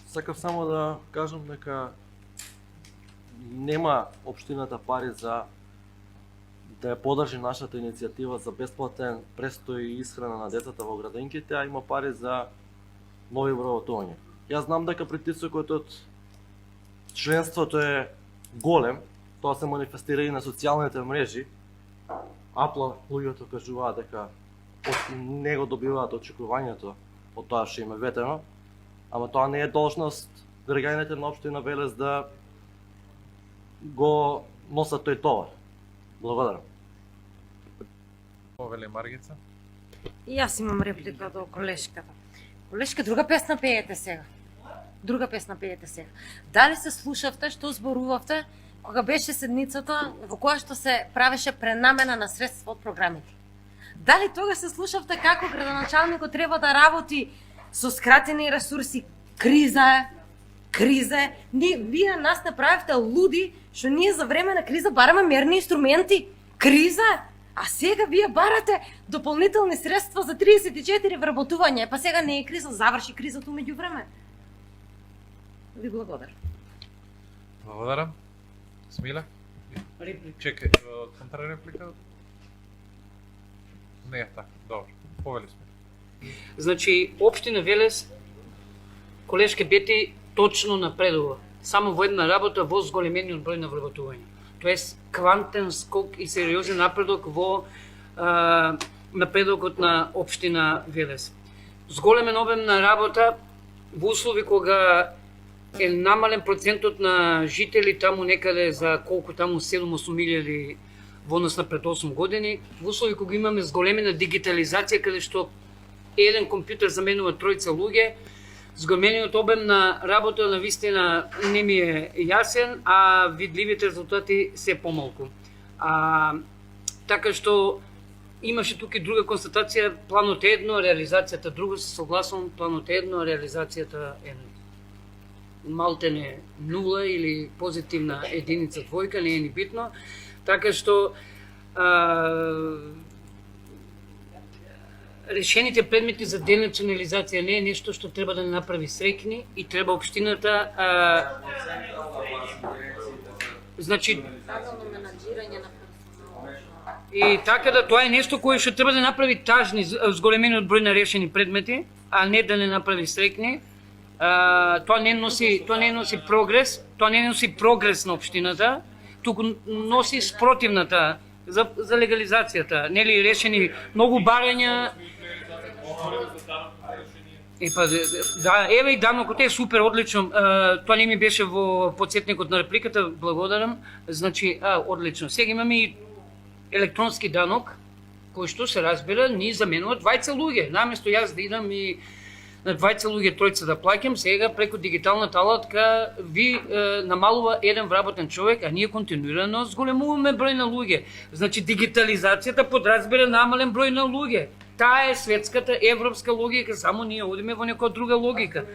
Сакав само да кажам дека нема општината пари за да ја подржи нашата иницијатива за бесплатен престој и исхрана на децата во градинките, а има пари за нови вработувања. Јас знам дека притисокот од членството е голем, тоа се манифестира и на социјалните мрежи. Апла луѓето кажуваат дека не го добиваат очекувањето од тоа што им е ветено, ама тоа не е должност граѓаните на општина Велес да го носат тој товар. Благодарам. Повели Маргица. И јас имам реплика до колешката. Колешка, друга песна пеете сега. Друга песна пеете сега. Дали се слушавте што зборувавте кога беше седницата во која што се правеше пренамена на средства од програмите? Дали тога се слушавте како градоначалникот треба да работи со скратени ресурси? Криза е. Вие нас направивте луди што ние за време на криза бараме мерни инструменти. Криза е. А сега вие барате дополнителни средства за 34 вработувања. Па сега не е криза, заврши кризата меѓу време. Ви благодарам. Благодарам. Смиле? Реплика. Чекај, контрреплика? Не е така, добро. Повели сме. Значи, општина Велес, колешке Бети, точно напредува. Само во една работа во зголемениот број на вработување. Тоест, квантен скок и сериозен напредок во напредокот на општина Велес. Зголемен обем на работа во услови кога е намален процентот на жители таму некаде за колку таму 7-8 милијади во однос на пред 8 години, во услови кога имаме зголемена дигитализација каде што еден компјутер заменува тројца луѓе, зголемениот обем на работа на вистина не ми е јасен, а видливите резултати се помалку. Така што имаше тука и друга констатација, планот е едно, реализацијата друго, се согласувам, планот е едно, реализацијата е малтене нула или позитивна единица, двојка, не е ни битно. Така што решените предмети за денационализација не е нешто што треба да не направи среќни и треба општината значи и така да тоа е нешто кое што треба да направи тажни зголемениот број на решени предмети, а не да не направи среќни. Тоа не носи прогрес на општината, туку носи спротивната за легализацијата, нели решени многу барања. Да, еве и данокот е супер, одлично. Тоа не ми беше во подсетникот на репликата, благодарам. Значи, одлично. Сега имаме и електронски данок, кој што се разбира ни заменува двајца луѓе. Наместо јас да идам и на двајца луѓе тројца да плаќам, сега преку дигиталната алатка ви намалува еден вработен човек, а ние континуирано зголемуваме број на луѓе. Значи дигитализацијата подразбира намален број на луѓе. Таа е светската европска логика, само ние одиме во некоја друга логика.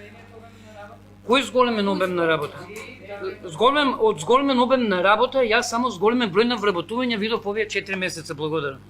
Кој зголемен обем на работа? Од зголемен обем на работа, јас само зголемен број на вработување видов овие 4 месеца, благодарам.